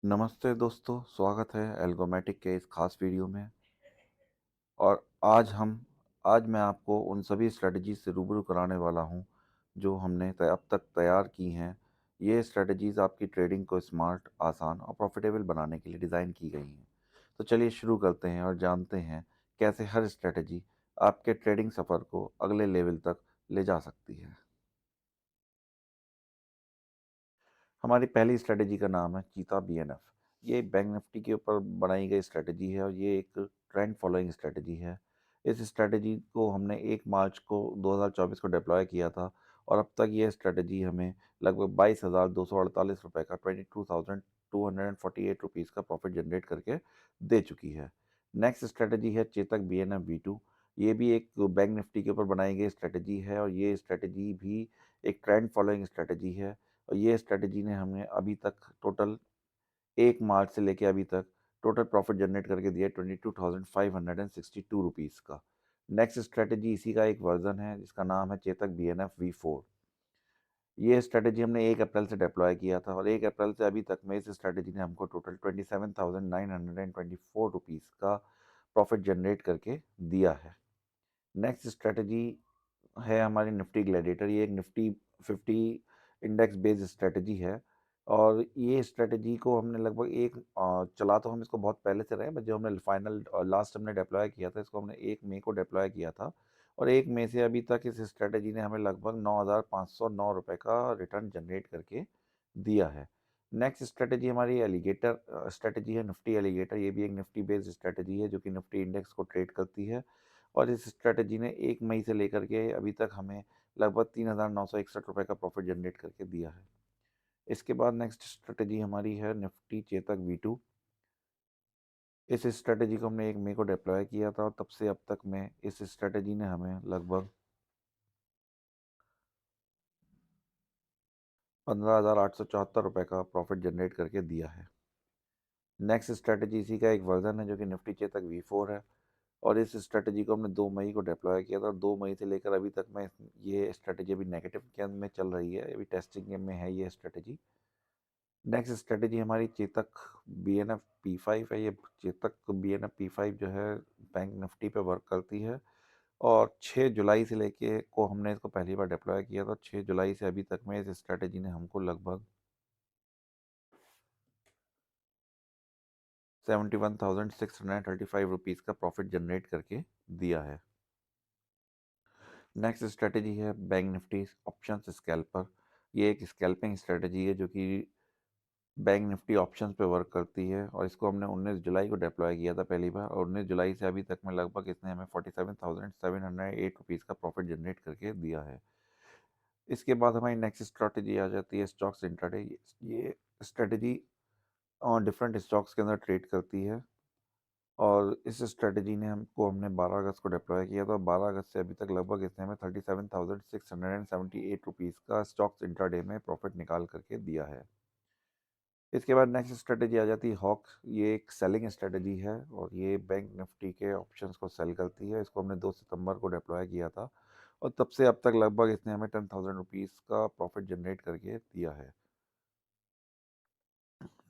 नमस्ते दोस्तों, स्वागत है एल्गोमेटिक के इस खास वीडियो में। और आज मैं आपको उन सभी स्ट्रेटजीज़ से रूबरू कराने वाला हूं जो हमने अब तक तैयार की हैं। ये स्ट्रेटजीज़ आपकी ट्रेडिंग को स्मार्ट, आसान और प्रॉफिटेबल बनाने के लिए डिज़ाइन की गई हैं। तो चलिए शुरू करते हैं और जानते हैं कैसे हर स्ट्रेटजी आपके ट्रेडिंग सफ़र को अगले लेवल तक ले जा सकती है। हमारी पहली स्ट्रेटजी का नाम है चीता बीएनएफ। ये एक बैंक निफ्टी के ऊपर बनाई गई स्ट्रेटजी है और ये एक ट्रेंड फॉलोइंग स्ट्रेटजी है। इस स्ट्रेटजी को हमने 1 मार्च को 2024 को डिप्लॉय किया था और अब तक ये स्ट्रेटजी हमें लगभग 22,248 रुपए का 22,248 रुपीज़ का प्रॉफिट जनरेट करके दे चुकी है। नेक्स्ट स्ट्रेटजी है चेतक बीएनएफ V2। ये भी एक बैंक निफ्टी के ऊपर बनाई गई स्ट्रेटजी है और ये स्ट्रेटजी भी एक ट्रेंड फॉलोइंग स्ट्रेटजी है। और ये स्ट्रैटेजी ने हमें अभी तक टोटल 1 मार्च से लेके अभी तक टोटल प्रॉफिट जनरेट करके दिया है 22,562 रुपीज़ का। नेक्स्ट स्ट्रैटेजी इसी का एक वर्ज़न है जिसका नाम है चेतक बीएनएफ V4। ये स्ट्रैटेजी हमने 1 अप्रैल से डिप्लॉय किया था और 1 अप्रैल से अभी तक में इस स्ट्रैटेजी ने हमको टोटल 27,924 रुपीज़ का प्रॉफिट जनरेट करके दिया है। नेक्स्ट स्ट्रैटेजी है हमारी निफ्टी ग्लैडिएटर। ये एक निफ्टी 50 इंडेक्स बेस्ड स्ट्रेटजी है और ये स्ट्रेटजी को हमने लगभग चला तो हम इसको बहुत पहले से रहे हैं, बट जो हमने फाइनल लास्ट हमने डिप्लॉय किया था, इसको हमने 1 मई को डिप्लॉय किया था और 1 मई से अभी तक इस स्ट्रेटजी ने हमें लगभग 9,509 रुपये का रिटर्न जनरेट करके दिया है। नेक्स्ट स्ट्रेटजी हमारी एलिगेटर स्ट्रेटजी है, निफ्टी एलिगेटर। ये भी एक निफ्टी बेस्ड स्ट्रेटजी है जो कि निफ्टी इंडेक्स को ट्रेड करती है और इस स्ट्रैटेजी ने 1 मई से लेकर के अभी तक हमें लगभग 3,961 रुपए का प्रॉफिट जनरेट करके दिया है। इसके बाद नेक्स्ट स्ट्रैटेजी हमारी है निफ्टी चेतक V2। इस स्ट्रैटेजी को हमने 1 मई को डिप्लॉय किया था और तब से अब तक में इस स्ट्रैटेजी ने हमें लगभग 15,874 रुपए का प्रॉफिट जनरेट करके दिया है। नेक्स्ट स्ट्रैटेजी इसी का एक वर्जन है जो कि निफ्टी चेतक V4 है और इस स्ट्रैटेजी को हमने 2 मई को डिप्लॉय किया था और 2 मई से लेकर अभी तक में ये स्ट्रैटेजी अभी नेगेटिव के अंद में चल रही है, अभी टेस्टिंग में है ये स्ट्रैटेजी। नेक्स्ट स्ट्रैटेजी हमारी चेतक BNF P5 है। ये चेतक BNF P5 जो है बैंक निफ्टी पे वर्क करती है और 6 जुलाई से लेके को हमने इसको पहली बार डिप्लॉय किया था। 6 जुलाई से अभी तक में इस स्ट्रैटेजी ने हमको लगभग 71,635 रुपीज़ का प्रॉफिट जनरेट करके दिया है। नेक्स्ट स्ट्रैटेजी है बैंक निफ्टी ऑप्शंस स्कैल्पर। ये एक स्कैल्पिंग स्ट्रैटेजी है जो कि बैंक निफ्टी ऑप्शंस पे वर्क करती है और इसको हमने 19 जुलाई को डिप्लॉय किया था पहली बार और 19 जुलाई से अभी तक में लगभग इसने हमें 47,708 रुपीज़ का प्रॉफिट जनरेट करके दिया है। इसके बाद हमारी नेक्स्ट स्ट्रैटेजी आ जाती है स्टॉक्स इंट्राडे। ये स्ट्रैटेजी डिफरेंट स्टॉक्स के अंदर ट्रेड करती है और इस स्ट्रैटेजी ने हमने 12 अगस्त को डिप्लॉय किया था। 12 अगस्त से अभी तक लगभग इसने हमें 37,678 रुपीज़ का स्टॉक्स इंट्राडे में प्रॉफिट निकाल करके दिया है। इसके बाद नेक्स्ट स्ट्रेटजी आ जाती है हॉक। ये एक सेलिंग स्ट्रेटजी है और ये बैंक निफ्टी के ऑप्शंस को सेल करती है। इसको हमने 2 सितंबर को डिप्लॉय किया था और तब से अब तक लगभग इसने हमें 10,000 रुपीज़ का प्रॉफिट जनरेट करके दिया है।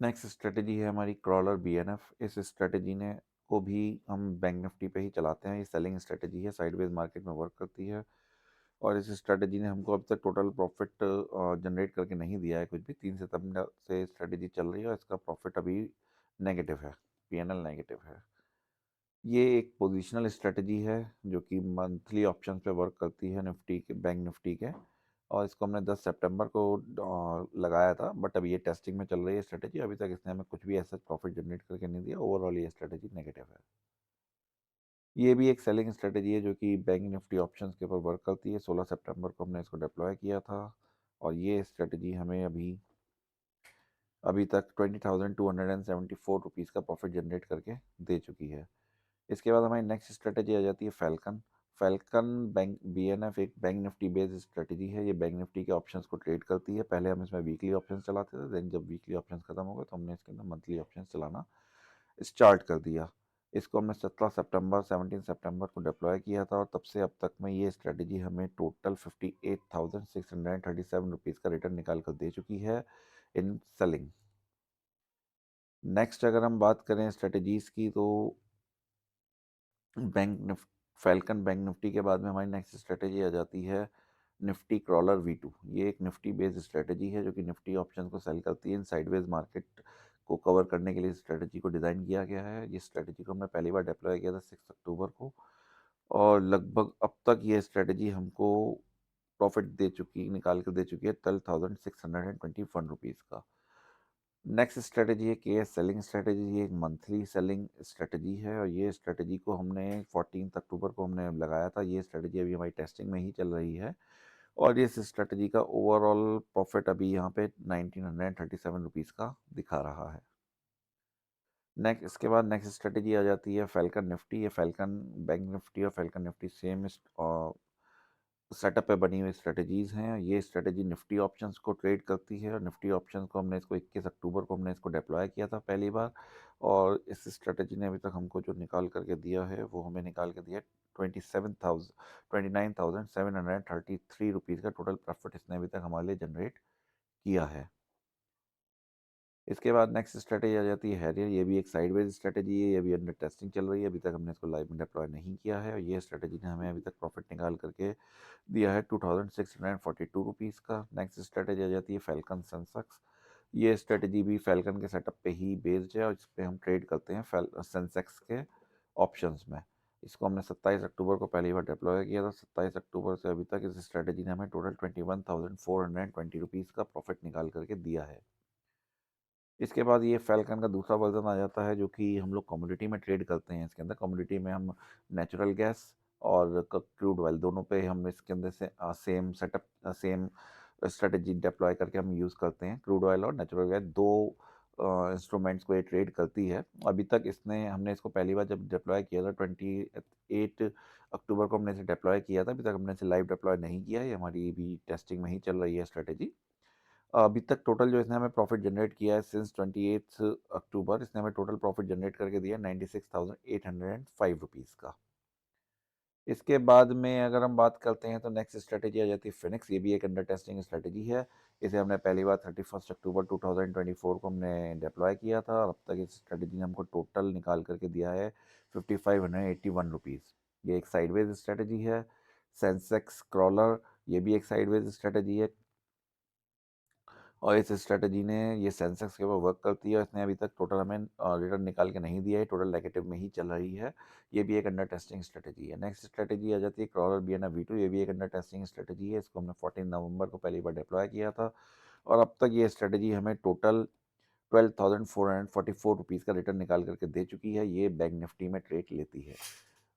नेक्स्ट स्ट्रेटजी है हमारी क्रॉलर BNF। इस स्ट्रेटजी ने को भी हम बैंक निफ्टी पे ही चलाते हैं। ये सेलिंग स्ट्रेटजी है, साइडवेज मार्केट में वर्क करती है और इस स्ट्रेटजी ने हमको अब तक टोटल प्रॉफिट जनरेट करके नहीं दिया है कुछ भी। 3 सितंबर से स्ट्रेटजी चल रही है और इसका प्रॉफिट अभी नेगेटिव है, PNL नेगेटिव है। ये एक पोजिशनल स्ट्रेटजी है जो कि मंथली ऑप्शंस पे वर्क करती है निफ्टी के, बैंक निफ्टी के। और इसको हमने 10 सितंबर को लगाया था, बट अभी ये टेस्टिंग में चल रही है स्ट्रेटजी। अभी तक इसने हमें कुछ भी ऐसा प्रॉफिट जनरेट करके नहीं दिया। ओवरऑल ये स्ट्रेटजी नेगेटिव है। ये भी एक सेलिंग स्ट्रेटजी है जो कि बैंक निफ्टी ऑप्शंस के ऊपर वर्क करती है। 16 सितंबर को हमने इसको डिप्लॉय किया था और ये स्ट्रेटजी हमें अभी तक 20,274 रुपीज़ का प्रॉफिट जनरेट करके दे चुकी है। इसके बाद हमारी नेक्स्ट स्ट्रेटजी आ जाती है फैल्कन। फैल्कन बैंक BNF एक बैंक निफ्टी बेस्ड स्ट्रेटजी है। ये बैंक निफ्टी के ऑप्शंस को ट्रेड करती है। पहले हम इसमें वीकली ऑप्शंस चलाते थे, देन जब वीकली ऑप्शंस खत्म हो गए तो हमने इसके अंदर मंथली ऑप्शंस चलाना स्टार्ट कर दिया। इसको हमने 17 सितंबर 17 सितंबर को डिप्लॉय किया था और तब से अब तक में ये स्ट्रेटजी हमें टोटल 58,637 रुपीज़ का रिटर्न निकाल कर दे चुकी है इन सेलिंग। नेक्स्ट अगर हम बात करें स्ट्रेटजीज़ की, तो बैंक निफ फ़ैल्कन बैंक निफ्टी के बाद में हमारी नेक्स्ट स्ट्रैटेजी आ जाती है निफ्टी क्रॉलर V2। ये एक निफ्टी बेस्ड स्ट्रैटेजी है जो कि निफ्टी ऑप्शंस को सेल करती है। इन साइडवेज मार्केट को कवर करने के लिए इस स्ट्रैटेजी को डिज़ाइन किया गया है। ये स्ट्रैटेजी को हमने पहली बार डिप्लॉय किया था 6 अक्टूबर को, और लगभग अब तक ये स्ट्रैटेजी हमको प्रॉफ़िट दे चुकी निकाल के दे चुकी है 12,621 रुपीज़ का। नेक्स्ट स्ट्रैटेजी है केएस सेलिंग स्ट्रैटेजी। ये एक मंथली सेलिंग स्ट्रैटेजी है और ये स्ट्रैटेजी को हमने 14 अक्टूबर को हमने लगाया था। ये स्ट्रैटेजी अभी हमारी टेस्टिंग में ही चल रही है और इस स्ट्रैटेजी का ओवरऑल प्रॉफिट अभी यहाँ पे 1937 रुपीज़ का दिखा रहा है। नेक्स्ट इसके बाद नेक्स्ट स्ट्रैटेजी आ जाती है फैल्कन निफ्टी। ये फैल्कन बैंक निफ्टी और फैल्कन निफ्टी सेम सेटअप पे बनी हुई स्ट्रेटजीज़ हैं। ये स्ट्रेटजी निफ्टी ऑप्शंस को ट्रेड करती है और निफ्टी ऑप्शंस को हमने इसको 21 अक्टूबर को हमने इसको डिप्लॉय किया था पहली बार, और इस स्ट्रेटजी ने अभी तक हमको जो निकाल करके दिया है वो हमें निकाल के दिया है 29,733 रुपीज़ का टोटल प्रॉफिट इसने अभी तक हमारे लिए जनरेट किया है। इसके बाद नेक्स्ट स्ट्रेटेजी आ जाती है हैरियर। ये भी एक साइडवेज स्ट्रेटेजी है, ये भी अंडर टेस्टिंग चल रही है, अभी तक हमने इसको लाइव में डिप्लॉय नहीं किया है और ये स्ट्रेटेजी ने हमें अभी तक प्रॉफिट निकाल करके दिया है 2642 रुपीज़ का। नेक्स्ट स्ट्रेटेजी आ जाती है फैल्कन सेंसेक्स। ये स्ट्रेटेजी भी फैल्कन के सेटअप पे ही बेस्ड है और इस पे हम ट्रेड करते हैं सेंसेक्स के ऑप्शंस में। इसको हमने 27 अक्टूबर को पहली बार डिप्लॉय किया था। 27 अक्टूबर से अभी तक इस स्ट्रेटेजी ने हमें टोटल 21,420 रुपीज़ का प्रॉफिट निकाल करके दिया है। इसके बाद ये फ़ैल्कन का दूसरा वर्ज़न आ जाता है जो कि हम लोग कमोडिटी में ट्रेड करते हैं। इसके अंदर कमोडिटी में हम नेचुरल गैस और क्रूड ऑयल दोनों पे हम इसके अंदर से same setup same strategy deploy करके हम यूज़ करते हैं। क्रूड ऑयल और नेचुरल गैस दो इंस्ट्रूमेंट्स को ये ट्रेड करती है। अभी तक इसने हमने इसको पहली बार जब डिप्लॉय किया था 28 अक्टूबर को हमने इसे डिप्लॉय किया था। अभी तक हमने इसे लाइव डिप्लॉय नहीं किया है, ये हमारी भी टेस्टिंग में ही चल रही है स्ट्रेटजी। अभी तक टोटल जो इसने हमें प्रॉफिट जनरेट किया है सिंस 28 अक्टूबर, इसने हमें टोटल प्रॉफिट जनरेट करके दिया 96,805 रुपीज़ का। इसके बाद में अगर हम बात करते हैं तो नेक्स्ट स्ट्रेटेजी आ जाती है फिनिक्स। ये भी एक अंडर टेस्टिंग स्ट्रेटेजी है। इसे हमने पहली बार 31 अक्टूबर 2024 को हमने डिप्लॉय किया था और अब तक इस स्ट्रेटेजी ने हमको टोटल निकाल करके दिया है 5581 रुपीज़। ये एक साइडवेज स्ट्रेटेजी है। सेंसेक्स क्रॉलर, ये भी एक साइडवेज स्ट्रेटेजी है और इस स्ट्रेटजी ने ये सेंसेक्स के ऊपर वर्क करती है और इसने अभी तक टोटल हमें रिटर्न निकाल के नहीं दिया है, टोटल नेगेटिव में ही चल रही है। ये भी एक अंडर टेस्टिंग स्ट्रेटजी है। नेक्स्ट स्ट्रेटजी आ जाती है क्रॉलर BNF V2। ये भी एक अंडर टेस्टिंग स्ट्रेटजी है। इसको हमने 14 नवंबर को पहली बार डिप्लॉय किया था और अब तक ये स्ट्रेटजी हमें टोटल 12,444 रुपीज़ का रिटर्न निकाल करके दे चुकी है। ये बैंक निफ्टी में ट्रेड लेती है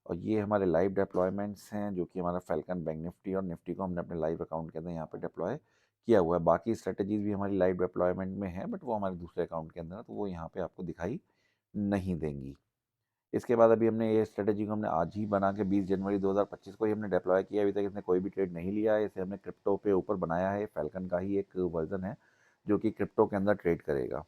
और ये हमारे लाइव डिप्लॉयमेंट्स हैं जो कि हमारा फैल्कन बैंक निफ्टी और निफ्टी को हमने अपने लाइव अकाउंट के अंदर यहाँ पे डिप्लॉय किया हुआ है। बाकी स्ट्रेटजीज भी हमारी लाइव डिप्लॉयमेंट में है बट वो हमारे दूसरे अकाउंट के अंदर है, तो वो यहाँ पे आपको दिखाई नहीं देंगी। इसके बाद अभी हमने ये स्ट्रेटजी को हमने आज ही बना के 20 जनवरी 2025 को ही हमने डिप्लॉय किया। अभी तक इसने कोई भी ट्रेड नहीं लिया है। इसे हमने क्रिप्टो पे ऊपर बनाया है। फैल्कन का ही एक वर्जन है जो कि क्रिप्टो के अंदर ट्रेड करेगा।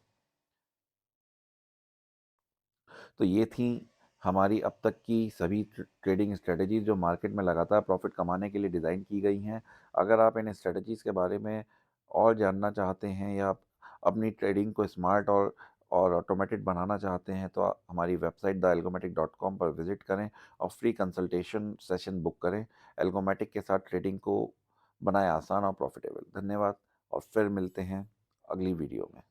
तो ये थी हमारी अब तक की सभी ट्रेडिंग स्ट्रेटजीज़ जो मार्केट में लगातार प्रॉफिट कमाने के लिए डिज़ाइन की गई हैं। अगर आप इन स्ट्रेटजीज़ के बारे में और जानना चाहते हैं या आप अपनी ट्रेडिंग को स्मार्ट और ऑटोमेटेड बनाना चाहते हैं तो हमारी वेबसाइट thealgomatic.com पर विज़िट करें और फ्री कंसल्टेशन सेशन बुक करें। एल्गोमेटिक के साथ ट्रेडिंग को बनाएं आसान और प्रॉफिटेबल। धन्यवाद और फिर मिलते हैं अगली वीडियो में।